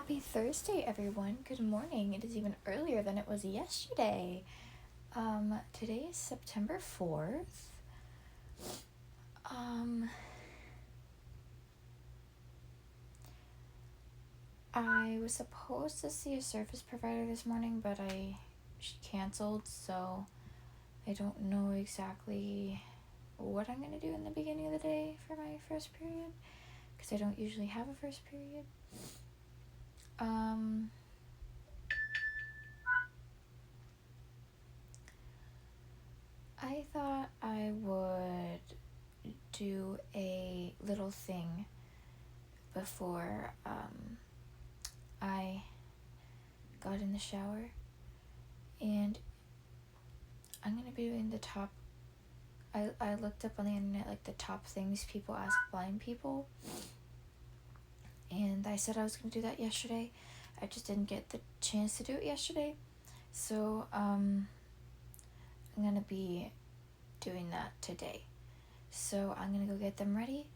Happy Thursday, everyone. Good morning. It is even earlier than it was yesterday. Today is September 4th. I was supposed to see a service provider this morning, but she canceled, so I don't know exactly what I'm going to do in the beginning of the day for my first period, because I don't usually have a first period. I thought I would do a little thing before I got in the shower, and I'm going to be doing the top, I looked up on the internet, like, the top things people ask blind people, and I said I was going to do that yesterday. I just didn't get the chance to do it yesterday, so I'm going to be doing that today. So I'm going to go get them ready,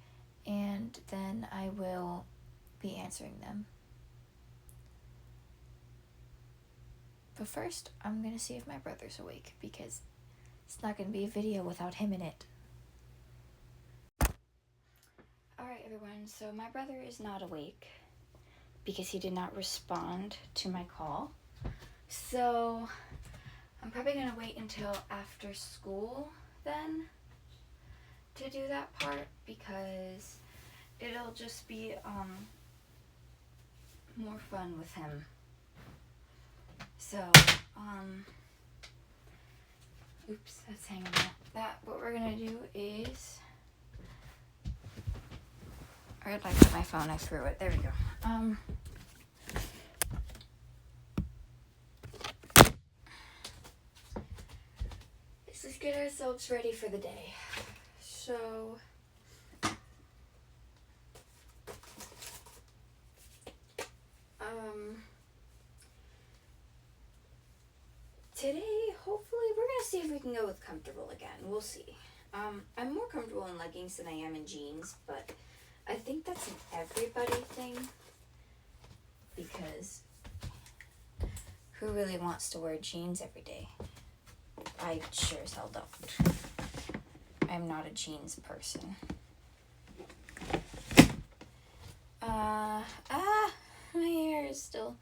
and then I will be answering them. But first, I'm going to see if my brother's awake, because it's not going to be a video without him in it. Alright, everyone, so my brother is not awake because he did not respond to my call. So I'm probably going to wait until after school then to do that part, because it'll just be more fun with him. So, oops, that's hanging out. What we're gonna do is, I like put my phone, I threw it, there we go. Let's just get ourselves ready for the day. So, today, hopefully, we're gonna see if we can go with comfortable again. We'll see. I'm more comfortable in leggings than I am in jeans, but I think that's an everybody thing, because who really wants to wear jeans every day? I sure as hell don't. I'm not a jeans person. My hair is still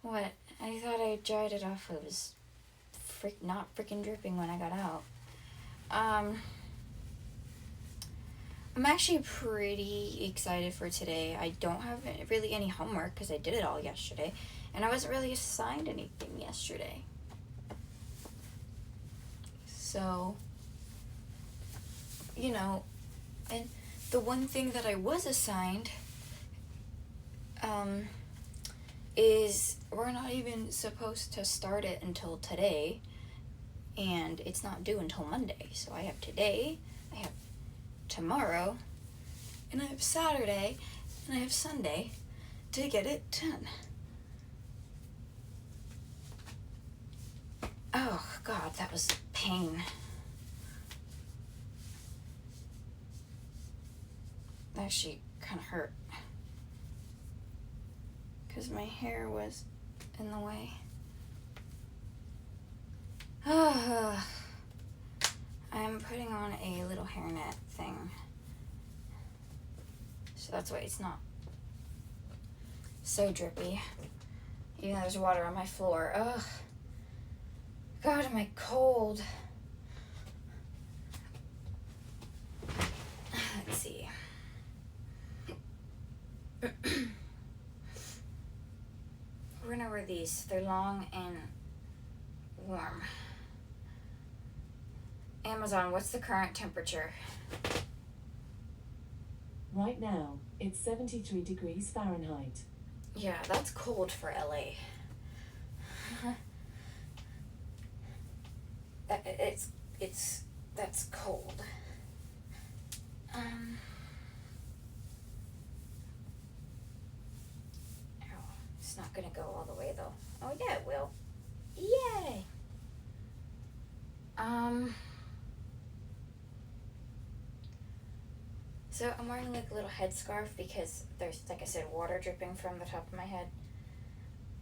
wet. I thought I dried it off. It was not freaking dripping when I got out. I'm actually pretty excited for today. I don't have really any homework because I did it all yesterday, and I wasn't really assigned anything yesterday. So, and the one thing that I was assigned is we're not even supposed to start it until today, and it's not due until Monday. So I have today, I have tomorrow, and I have Saturday, and I have Sunday to get it done. Oh God, that was pain. That actually kind of hurt, because my hair was in the way. I'm putting on a little hairnet thing, so that's why it's not so drippy, even though there's water on my floor. Ugh. God, am I cold. Let's see. We're gonna wear these. They're long and warm. Amazon, what's the current temperature? Right now, it's 73 degrees Fahrenheit. Yeah, that's cold for LA. That's cold. It's not gonna go all the way though. Oh yeah, it will. Yay! So I'm wearing like a little headscarf because there's, like I said, water dripping from the top of my head.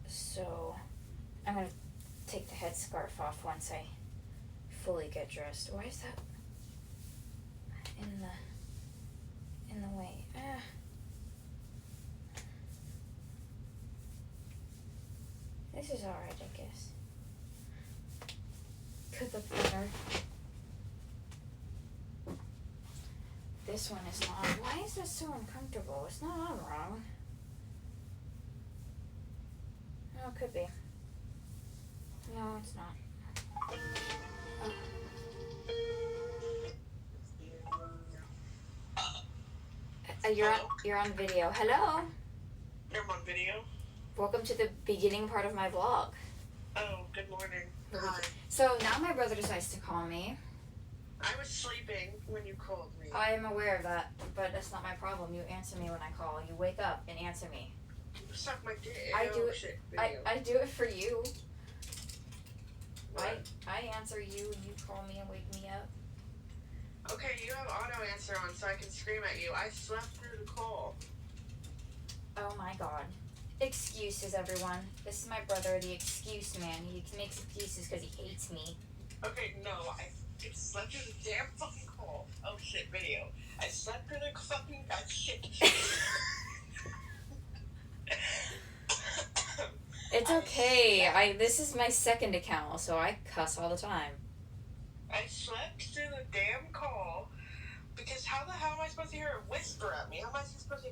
So I'm gonna take the headscarf off once I fully get dressed. Why is that in the way? This is alright, I guess. Could look better. This one is not. Why is this so uncomfortable? It's not on wrong. No, it could be. No, it's not. You're on video. Hello. I'm on video. Welcome to the beginning part of my vlog. Oh, good morning. Hi. So now my brother decides to call me. I was sleeping when you called me. I am aware of that, but that's not my problem. You answer me when I call. You wake up and answer me. You suck my dick. I do it. Shit, I do it for you. What? I answer you. You call me and wake me up. Okay, you have auto answer on, so I can scream at you. I slept through the call. Oh my god. Excuses, everyone. This is my brother, the excuse man. He makes excuses because he hates me. Okay, no, I slept through the damn fucking call. Oh shit, video. I slept through the fucking shit. It's okay. This is my second account, so I cuss all the time. I slept through the damn call because how the hell am I supposed to hear a whisper at me? How am I supposed to?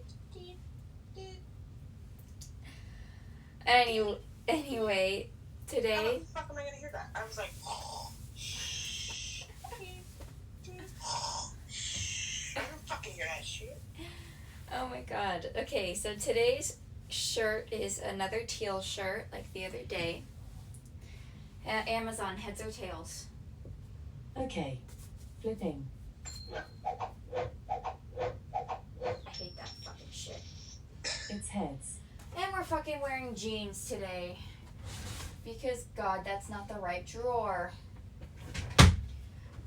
Anyway, today. How the fuck am I gonna hear that? I was like, I don't fucking hear that shit. Oh my god. Okay, so today's shirt is another teal shirt, like the other day. Amazon, heads or tails? Okay. Flipping. I hate that fucking shit. It's heads. And we're fucking wearing jeans today. Because God, that's not the right drawer.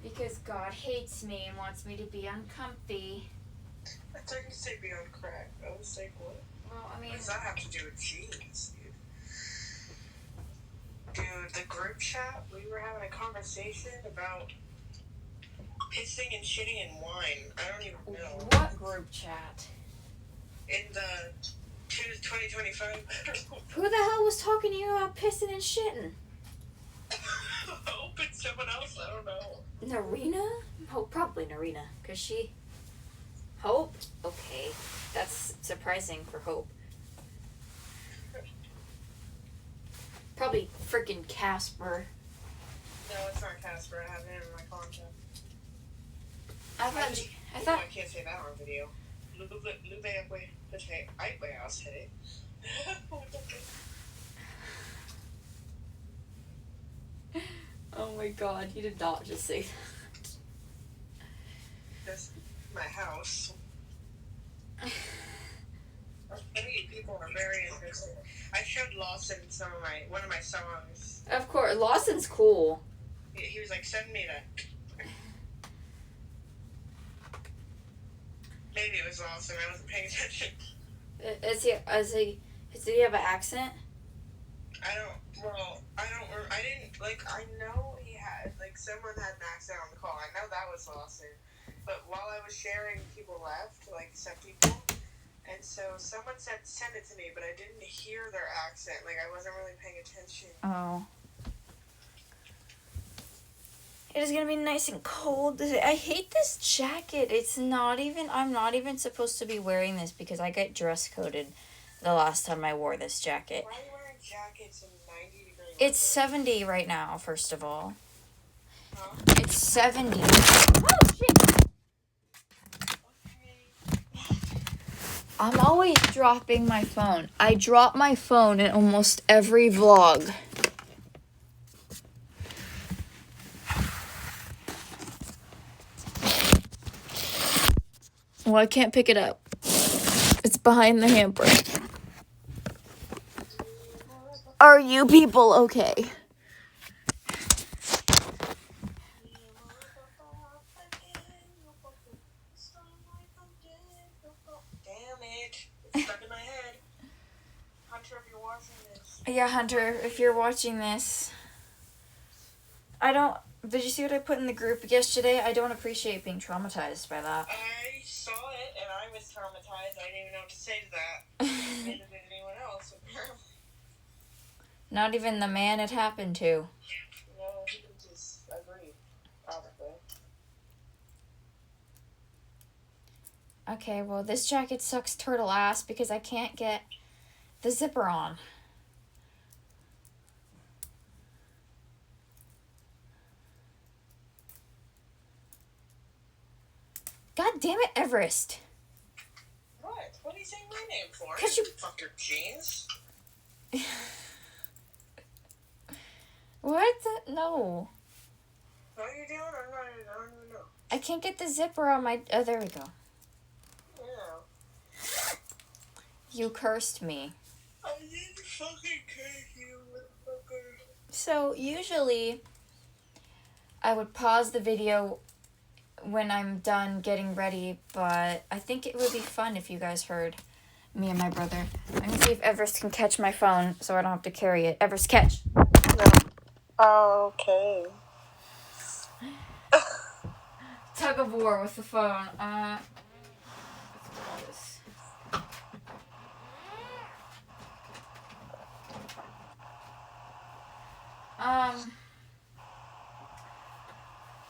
Because God hates me and wants me to be uncomfy. I thought you said be on crack. I was like, what? Well, I mean, What does that have to do with jeans, dude? Dude, the group chat, we were having a conversation about pissing and shitting in wine. I don't even know. what group chat? In the 2025. Who the hell was talking to you about pissing and shitting? Hope it's someone else. I don't know. Narina? Hope, probably Narina. Because she... Hope? Okay. That's surprising for Hope. Probably freaking Casper. No, it's not Casper. I have him in my contact. I thought... I can't say that on video. Oh my god, you did not just say that. That's my house. Many people are very interested. I showed Lawson one of my songs. Of course, Lawson's cool. He was like, send me that. Maybe it was Lawson. I wasn't paying attention. Does he have an accent? I know he had, someone had an accent on the call. I know that was Lawson. But while I was sharing, people left, some people. And so someone said, send it to me, but I didn't hear their accent. I wasn't really paying attention. Oh. It is gonna be nice and cold. I hate this jacket. I'm not even supposed to be wearing this because I got dress coded the last time I wore this jacket. Why are you wearing jackets in 90 degree weather? It's 70 right now, first of all. Huh? It's 70. Oh, shit! Okay. I'm always dropping my phone. I drop my phone in almost every vlog. Well, I can't pick it up. It's behind the hamper. Are you people okay? watching this. Yeah, Hunter, if you're watching this, did you see what I put in the group yesterday? I don't appreciate being traumatized by that. I saw it, and I was traumatized. I didn't even know what to say to that. Neither did anyone else, apparently. Not even the man it happened to. No, he just agreed, probably. Okay, well, this jacket sucks turtle ass because I can't get the zipper on. God damn it, Everest. What? What are you saying my name for? 'Cause you... Fuck your jeans. What? No. What are you doing? I don't even know. I can't get the zipper on my... Oh, there we go. Yeah. You cursed me. I didn't fucking curse you, motherfucker. So, usually, I would pause the video when I'm done getting ready, but I think it would be fun if you guys heard me and my brother. Let me see if Everest can catch my phone so I don't have to carry it. Everest, catch! No. Okay. Tug of war with the phone. Let's do this.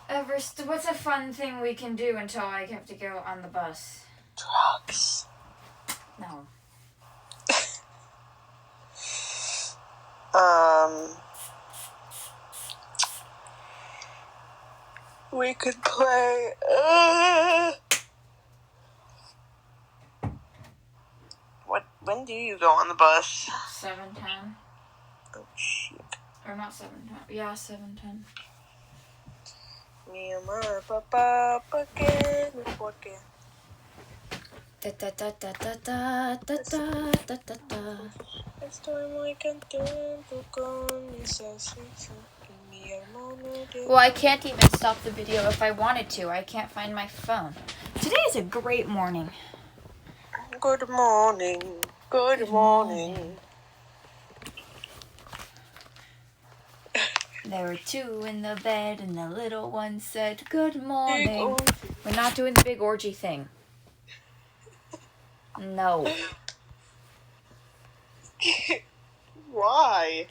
Everest, what's a fun thing we can do until I have to go on the bus? Drugs. No. We could play. When do you go on the bus? 7:10. Oh shit. Or not 7:10. Yeah, 7:10. Mi amor, papá, ¿pa qué? ¿Por qué? Da da da da da da da da da da da. Estoy muy contento con esa sensación que mi hermano dio. Well, I can't even stop the video if I wanted to. I can't find my phone. Today is a great morning. Good morning. Good morning. There were two in the bed, and the little one said, "Good morning." We're not doing the big orgy thing. No. Why?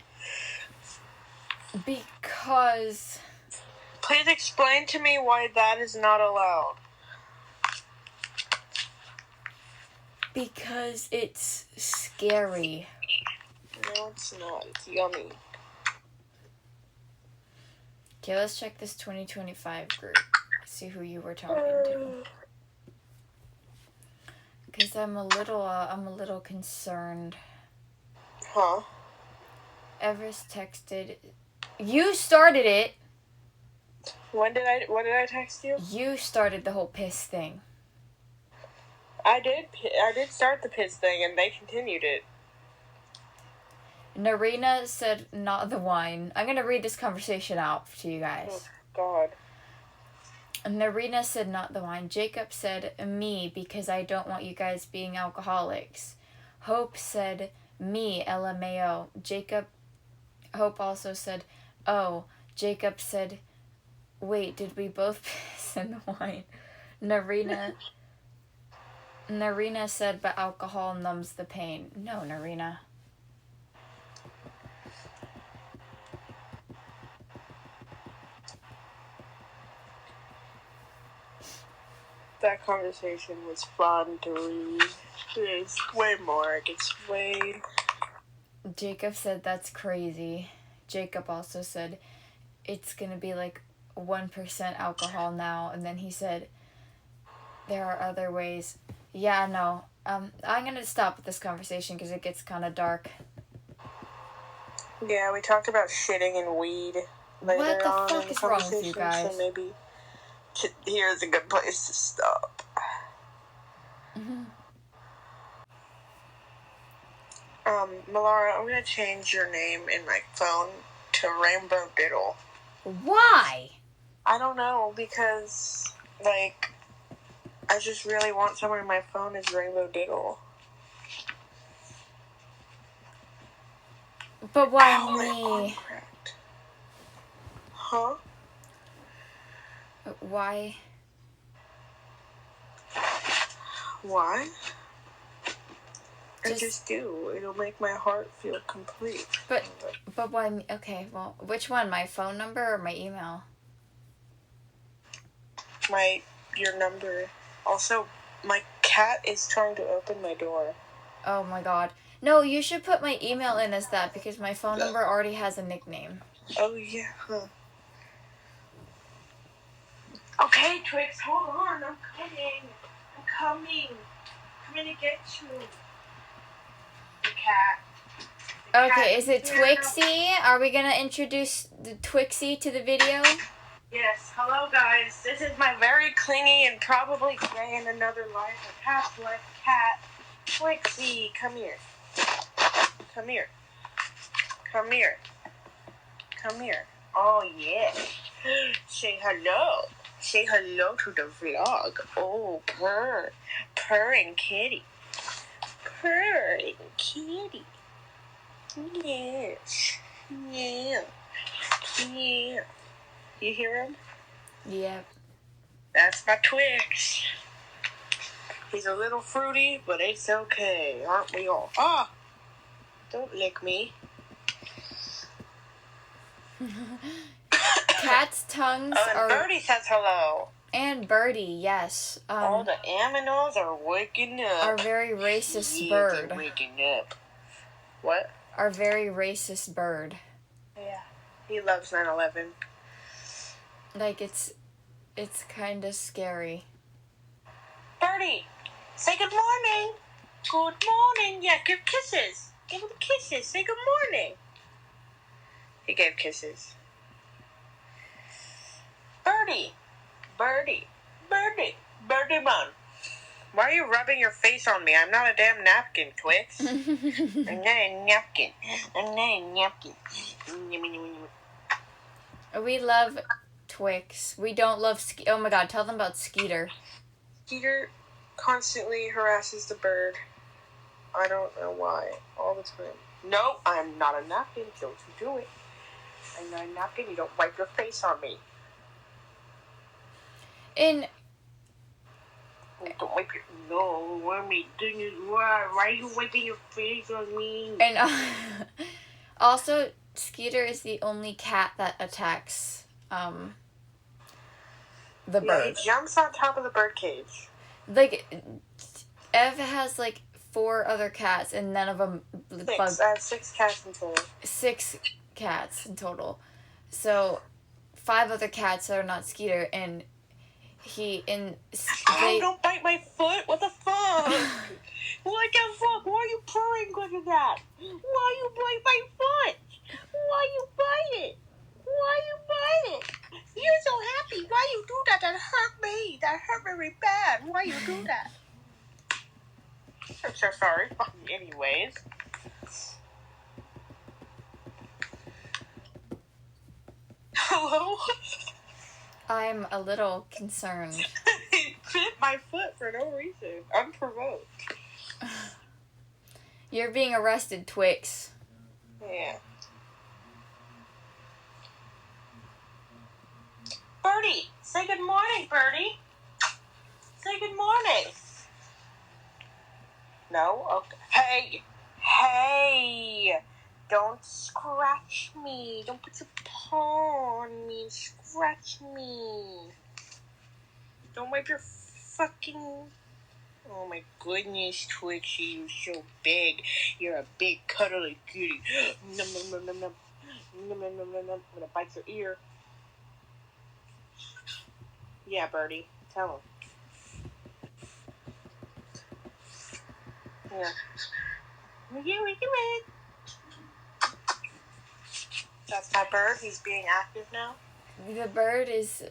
Because... Please explain to me why that is not allowed. Because it's scary. No, it's not. It's yummy. Okay, let's check this 2025 group. See who you were talking to. Because I'm a little concerned. Huh? Everest texted. You started it. What did I text you? You started the whole piss thing. I did start the piss thing, and they continued it. Narina said, "Not the wine." I'm gonna read this conversation out to you guys. Oh, God. Narina said, "Not the wine." Jacob said, "Me, because I don't want you guys being alcoholics." Hope said, "Me, LMAO." Hope also said, "Oh." Jacob said, "Wait, did we both piss in the wine?" Narina said, "But alcohol numbs the pain." No, Narina. That conversation was fun to read. There's way more. It gets way... Jacob said, "That's crazy." Jacob also said, "It's gonna be like 1% alcohol now." And then he said, "There are other ways." Yeah, no. I'm gonna stop with this conversation because it gets kind of dark. Yeah, we talked about shitting and weed later What the on fuck in the is wrong with you conversation, guys? so maybe here's a good place to stop. Mm-hmm. Melara, I'm gonna change your name in my phone to Rainbow Diddle. Why? I don't know, because, like, I just really want someone in my phone as Rainbow Diddle. But why Ow, my arm me? cracked. Huh? Why? Why? I Just- just do. It'll make my heart feel complete. But why me? Okay, well, which one? My phone number or my email? Your number. Also, my cat is trying to open my door. Oh my god. No, you should put my email in as that because my phone number already has a nickname. Oh, yeah, huh. Okay, Twix, hold on. I'm coming. Coming to get you. The cat. Okay, is it Twixie? Are we gonna introduce the Twixie to the video? Yes, hello guys. This is my very clingy and probably gay in another life, a past life cat, Twixie. Come here. Come here. Come here. Come here. Oh yeah. Say hello. Say hello to the vlog. Oh, purring kitty. Purring kitty. Yes. Yeah. Yeah. You hear him? Yep. That's my Twix. He's a little fruity, but it's okay, aren't we all? Ah! Don't lick me. Cats' tongues Oh, and are... Birdie says hello. And Birdie, yes. All the aminos are waking up. Our very racist Yeah, bird. they're waking up. What? Our very racist bird. Yeah. He loves 9/11. Like, it's kind of scary. Birdie, say good morning. Good morning. Yeah, give kisses. Give him kisses. Say good morning. He gave kisses. Birdie. Birdie. Birdie. Birdie man. Why are you rubbing your face on me? I'm not a damn napkin, Twix. I'm not a napkin. I'm not a napkin. We love Twix. We don't love oh my god, tell them about Skeeter. Skeeter constantly harasses the bird. I don't know why. All the time. No, I'm not a napkin. Don't you do it. I'm not a napkin. You don't wipe your face on me. And Don't wipe your... No, what am I doing? Why are you wiping your face on me? and also, Skeeter is the only cat that attacks the Yeah, bird. he jumps on top of the bird cage. Like, Ev has like 4 other cats, and none of them Six. I have 6 cats in total. 6 cats in total. So 5 other cats that are not Skeeter, and don't bite my foot! What the fuck? What the fuck? Why are you purring because of that? Why you bite my foot? Why you bite it? Why you bite it? You're so happy. Why you do that? That hurt me. That hurt very bad. Why you do that? I'm so sorry. Anyways. Hello? I'm a little concerned. He bit my foot for no reason. Unprovoked. You're being arrested, Twix. Yeah. Birdie, say good morning, Birdie. Say good morning. No? Okay. Hey! Don't scratch me. Don't put your paw on me and scratch me. Don't wipe your fucking... Oh my goodness, Twixie, you're so big. You're a big cuddly kitty. Num num num num num. Num num num num num. I'm gonna bite your ear. Yeah, Birdie, tell him. Yeah. That's my bird. He's being active now. The bird is...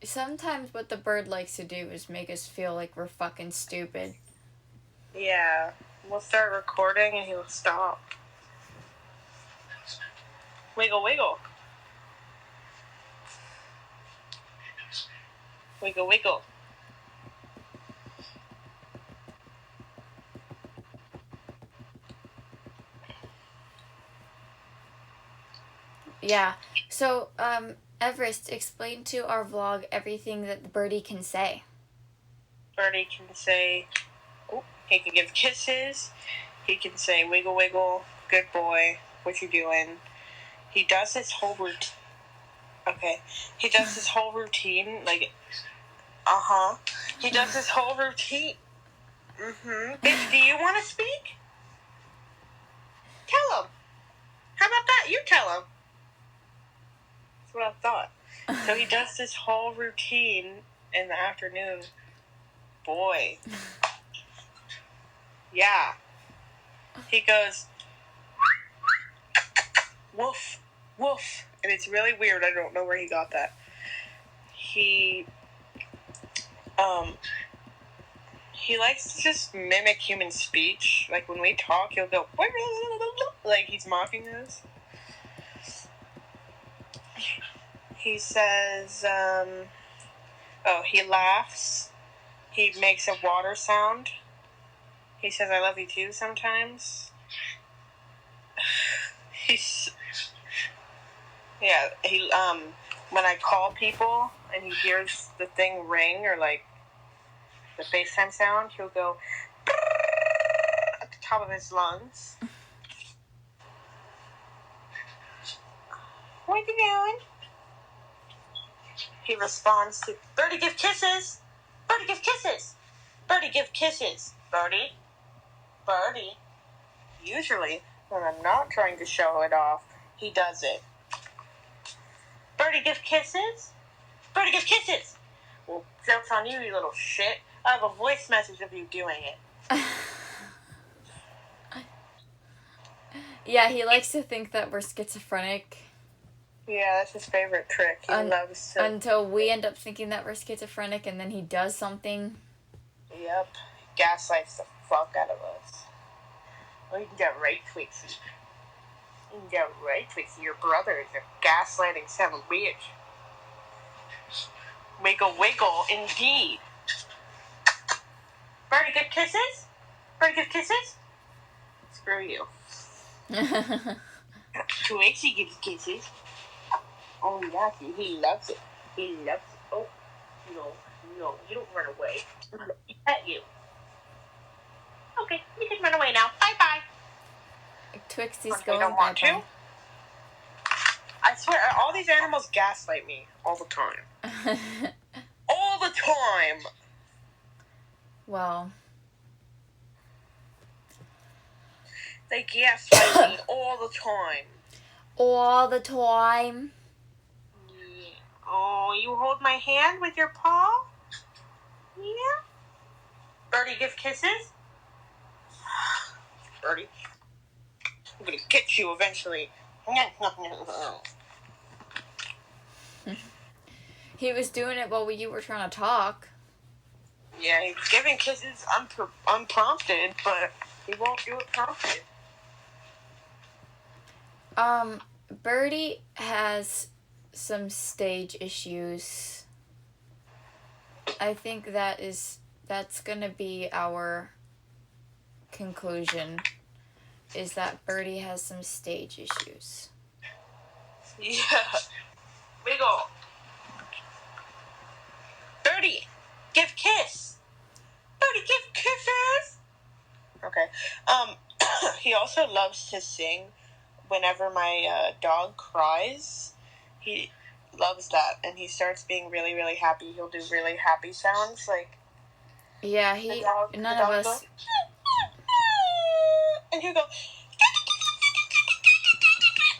Sometimes what the bird likes to do is make us feel like we're fucking stupid. Yeah. We'll start recording and he'll stop. Wiggle, wiggle. Wiggle, wiggle. Yeah. So, Everest, explain to our vlog everything that the birdie can say. Birdie can say, oh, he can give kisses. He can say, wiggle, wiggle, good boy, what you doing? He does his whole routine. Okay. He does his whole routine, like, He does his whole routine. Bitch, do you want to speak? Tell him. How about that? You tell him. That's what I thought. So he does this whole routine in the afternoon. Boy. Yeah. He goes, woof, woof. And it's really weird. I don't know where he got that. He likes to just mimic human speech. Like when we talk, he'll go, like he's mocking us. He says, he laughs. He makes a water sound. He says, I love you too sometimes. When I call people and he hears the thing ring or like the FaceTime sound, he'll go at the top of his lungs. What you doing? He responds to, Birdie, give kisses! Birdie, give kisses! Birdie, give kisses! Birdie? Birdie? Usually, when I'm not trying to show it off, he does it. Birdie, give kisses? Birdie, give kisses! Well, joke's on you, you little shit. I have a voice message of you doing it. Yeah, he likes to think that we're schizophrenic. Yeah, that's his favorite trick. He loves to... Until we end up thinking that we're schizophrenic and then he does something. Yep. Gaslights the fuck out of us. Oh, you can get right, Twixie. You can get right, Twixie. Your brother is a gaslighting son of a bitch. Wiggle, wiggle, indeed. Birdie, give kisses? Birdie, give kisses? Screw you. Twixie gives kisses. Oh, yeah, he loves it. He loves it. Oh, no, you don't run away. He pet you. Okay, you can run away now. Bye-bye. Twixie's I going don't want bye-bye. to. I swear, all these animals gaslight me all the time. All the time! Well. They gaslight me all the time. All the time. Yeah. Oh, you hold my hand with your paw? Yeah? Birdie, give kisses? Birdie, I'm gonna get you eventually. He was doing it while you were trying to talk. Yeah, he's giving kisses unprompted, but he won't do it prompted. Birdie has some stage issues. I think that's gonna be our conclusion, is that Birdie has some stage issues. Yeah. Wiggle. Birdie, give kiss. Birdie, give kisses. Okay. He also loves to sing whenever my dog cries. He loves that, and he starts being really, really happy. He'll do really happy sounds, like... Yeah, none of us... Goes, and he'll go...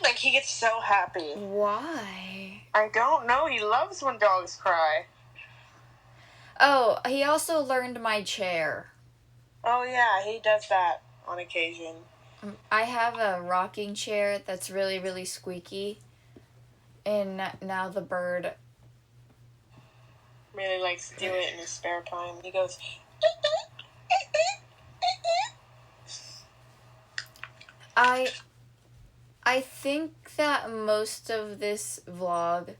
Like, he gets so happy. Why? I don't know. He loves when dogs cry. Oh, he also learned my chair. Oh, yeah, he does that on occasion. I have a rocking chair that's really, really squeaky. And now the bird... really likes to do it in his spare time. He goes... I think that most of this vlog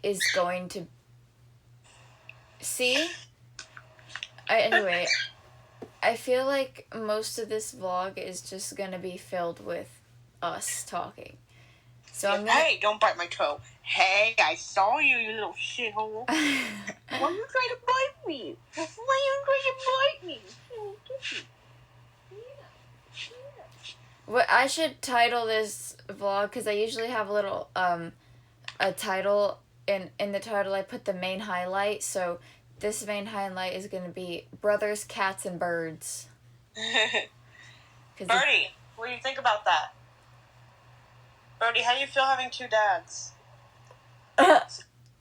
is going to... See? Anyway, I feel like most of this vlog is just going to be filled with us talking. So Yeah, I'm gonna. hey, don't bite my toe. Hey, I saw you, you little shithole. Why you trying to bite me? Why you trying to bite me? What I should title this vlog, because I usually have a little a title, and in the title I put the main highlight. So this main highlight is going to be brothers, cats, and birds. Birdie, what do you think about that? Birdie, how do you feel having two dads?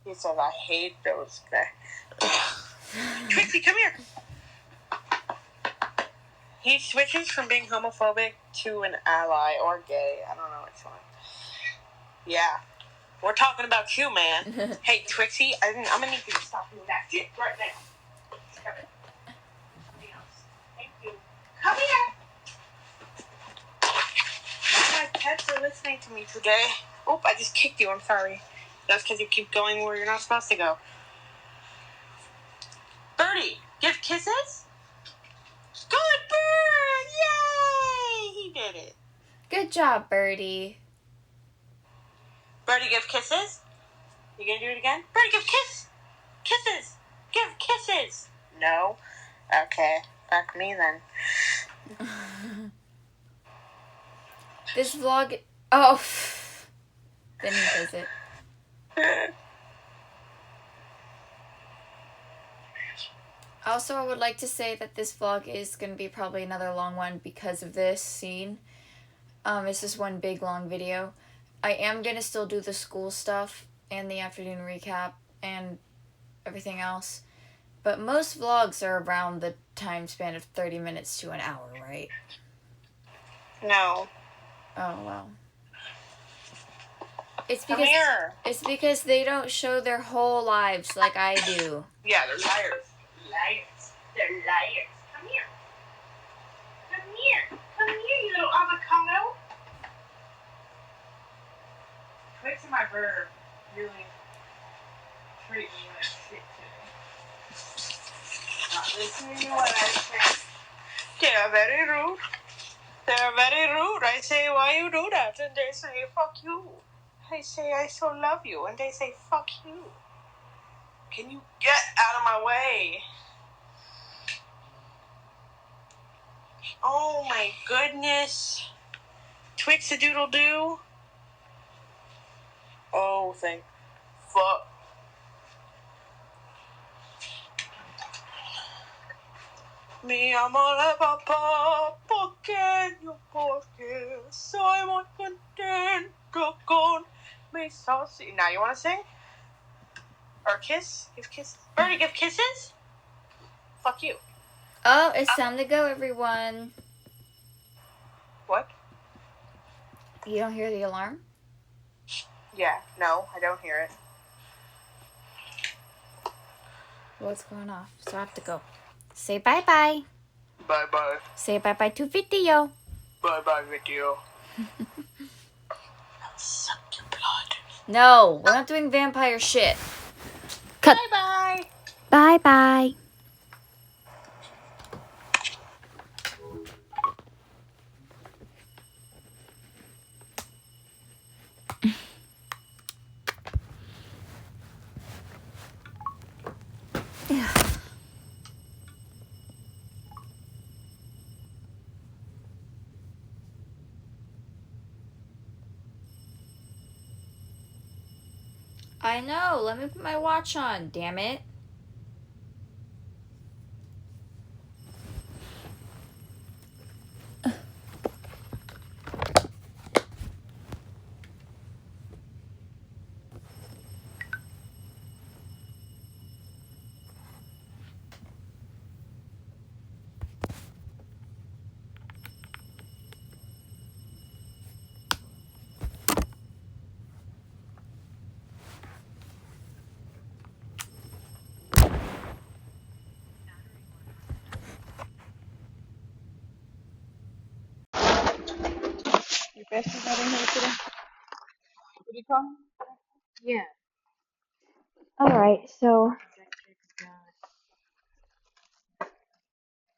He says, I hate those guys. Trixie, come here. He switches from being homophobic to an ally or gay. I don't know which one. Yeah. We're talking about you, man. Hey, Trixie, I'm going to need you to stop doing that shit right now. Come here. Thank you. Come here. My pets are listening to me today. Oh, I just kicked you. I'm sorry. That's because you keep going where you're not supposed to go. Birdie, give kisses? Good bird! Yay! He did it. Good job, Birdie. Birdie, give kisses? You gonna do it again? Birdie, give kisses! Give kisses! No? Okay. Fuck me then. This vlog. Oh. Then he does it. Also, I would like to say that this vlog is going to be probably another long one because of this scene. It's just one big long video. I am going to still do the school stuff and the afternoon recap and everything else. But most vlogs are around the time span of 30 minutes to an hour, right? No. Oh, well. Come here. It's because they don't show their whole lives like I do. Yeah, they're liars. Liars. They're liars. Come here. Come here. Come here, you little avocado. Twix and my bird really treat me like shit today. Not listening to what I say. They are very rude. They are very rude. I say, why you do that? And they say, fuck you. I say, I so love you. And they say, fuck you. Can you get out of my way? Oh my goodness. Twix-a-doodle-doo. Oh, thank fuck. Mi amor papá, pequeño, porque soy muy contento con mi saucy. Now you want to sing? Or kiss? Give kisses. Birdie, give kisses? Fuck you. Oh, it's time to go, everyone. What? You don't hear the alarm? Yeah, no, I don't hear it. Well, it's going off, so I have to go. Say bye-bye. Bye-bye. Say bye-bye to video. Bye-bye, video. Suck your blood. No, we're not doing vampire shit. Cut. Bye-bye. Bye-bye. I know. Let me put my watch on, damn it. Your bestie's not in here today? What do you call him? Yeah. Alright, so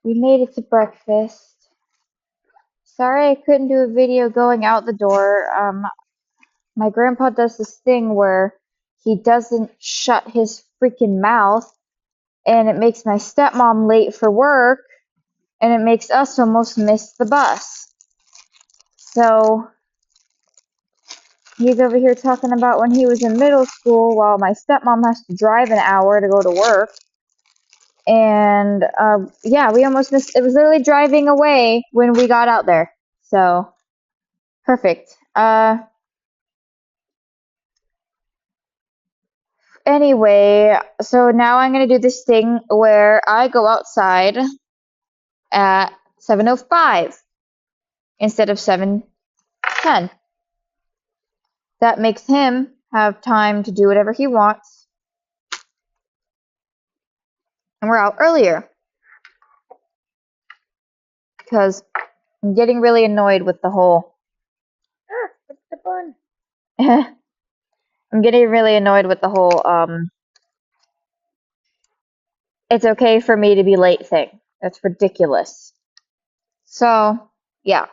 we made it to breakfast. Sorry I couldn't do a video going out the door. my grandpa does this thing where he doesn't shut his freaking mouth, and it makes my stepmom late for work, and it makes us almost miss the bus. So he's over here talking about when he was in middle school while my stepmom has to drive an hour to go to work. And yeah, we almost missed. It was literally driving away when we got out there. So perfect. Anyway, so now I'm gonna do this thing where I go outside at 7:05 instead of 7:10. That makes him have time to do whatever he wants, and we're out earlier because I'm getting really annoyed with the whole. What's the fun? I'm getting really annoyed with the whole it's okay for me to be late thing. That's ridiculous. So, yeah.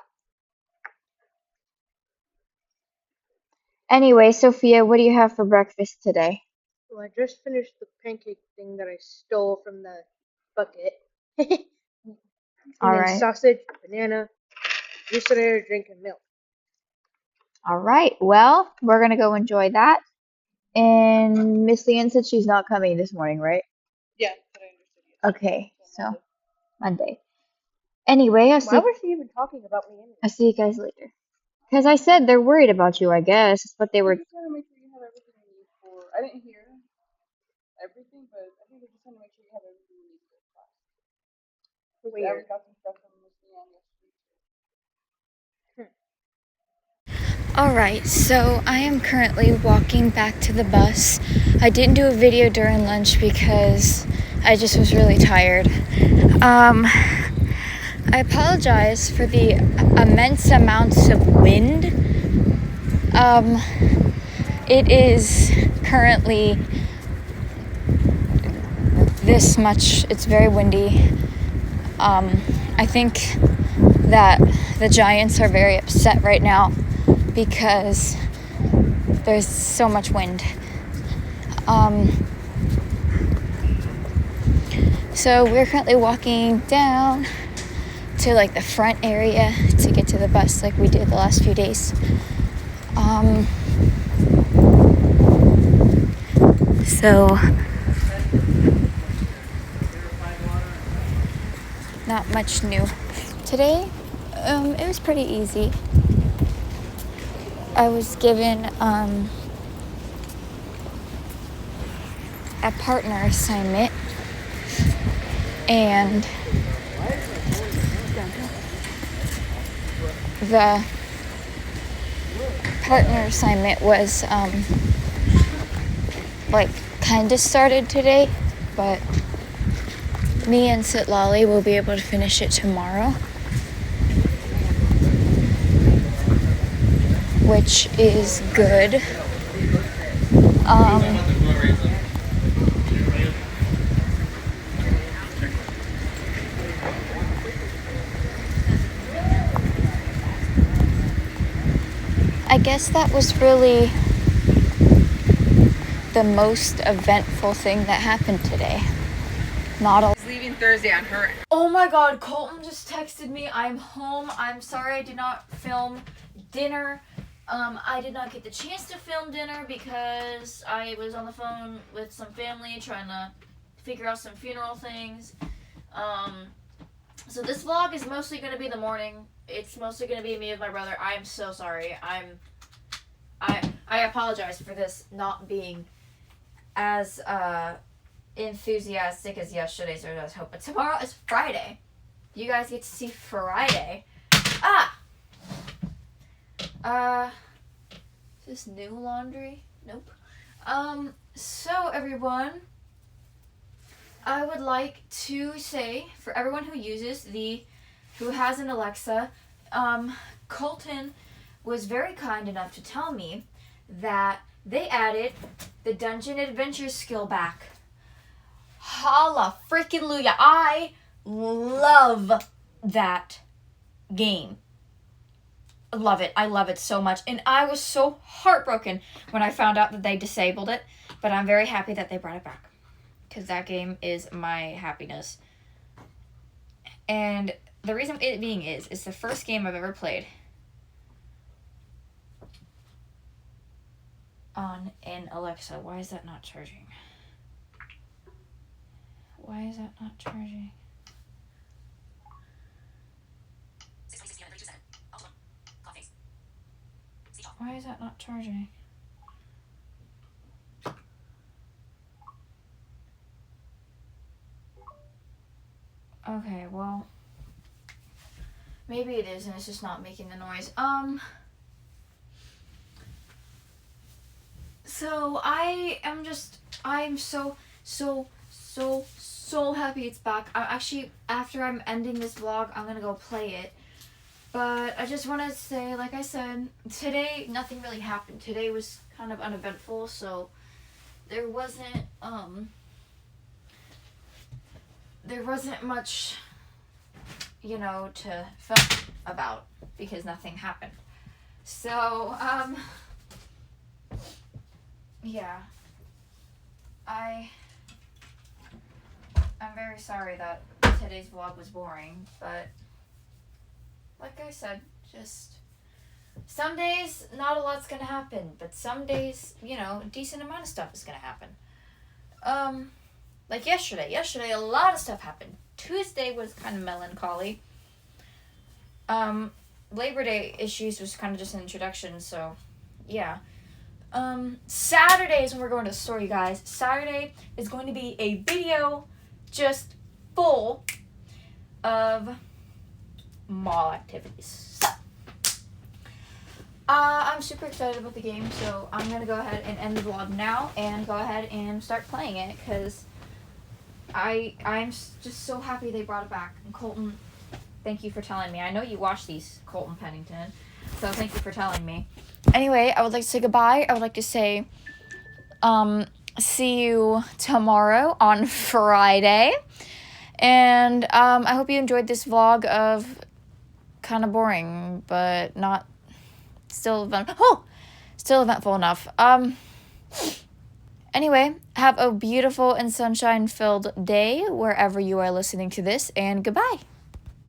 Anyway, Sophia, what do you have for breakfast today? Well, I just finished the pancake thing that I stole from the bucket. And All then right. sausage, banana, juicer, drink, and milk. All right. Well, we're going to go enjoy that. And Miss Leanne said she's not coming this morning, right? Yeah, but I understood. Okay. So, Monday. Anyway, Why was she even talking about me anyway? I'll see you guys later. Because I said they're worried about you, I guess. That's what they were. I just want to make sure you have everything you need for. I didn't hear everything, but I think I just want to make sure you have everything you need for class. Because I Weird. got some stuff from Miss Leanne yesterday. Alright, so I am currently walking back to the bus. I didn't do a video during lunch because I just was really tired. I apologize for the immense amounts of wind. It is currently this much, it's very windy. I think that the Giants are very upset right now because there's so much wind. So we're currently walking down to like the front area to get to the bus like we did the last few days. So not much new. Today, it was pretty easy. I was given a partner assignment, and the partner assignment was like kind of started today, but me and Sitlali will be able to finish it tomorrow, which is good. I guess that was really the most eventful thing that happened today. Not a Leaving Thursday on her. Oh my god, Colton just texted me. I'm home. I'm sorry I did not film dinner. I did not get the chance to film dinner because I was on the phone with some family trying to figure out some funeral things. So this vlog is mostly going to be the morning. It's mostly going to be me with my brother. I am so sorry. I apologize for this not being as enthusiastic as yesterday's or as hope. But tomorrow is Friday. You guys get to see Friday. Is this new laundry? Nope. So everyone, I would like to say for everyone who has an Alexa, Colton was very kind enough to tell me that they added the Dungeon Adventure skill back. Holla freaking Luya. I love that game. love it. I love it so much. And I was so heartbroken when I found out that they disabled it. But I'm very happy that they brought it back. Because that game is my happiness. And the reason it being is, it's the first game I've ever played on an Alexa. Why is that not charging? Why is that not charging? Why is that not charging? Okay, well, maybe it is and it's just not making the noise. So I'm so happy it's back. Actually, after I'm ending this vlog, I'm gonna go play it. But I just want to say, like I said, today nothing really happened. Today was kind of uneventful, so there wasn't much, you know, to film about because nothing happened. So, yeah. I'm very sorry that today's vlog was boring, but like I said, just some days not a lot's gonna happen, but some days, you know, a decent amount of stuff is gonna happen. Like yesterday a lot of stuff happened. Tuesday was kind of melancholy. Labor Day issues was kind of just an introduction, so yeah. Saturday is when we're going to the store, you guys. Saturday is going to be a video just full of mall activities. So, I'm super excited about the game, so I'm going to go ahead and end the vlog now and go ahead and start playing it, because I'm just so happy they brought it back. And Colton, thank you for telling me. I know you watch these, Colton Pennington, so thank you for telling me. Anyway, I would like to say goodbye. I would like to say, see you tomorrow on Friday. And, I hope you enjoyed this vlog of kind of boring, but not still eventful enough. Anyway, have a beautiful and sunshine-filled day wherever you are listening to this, and goodbye.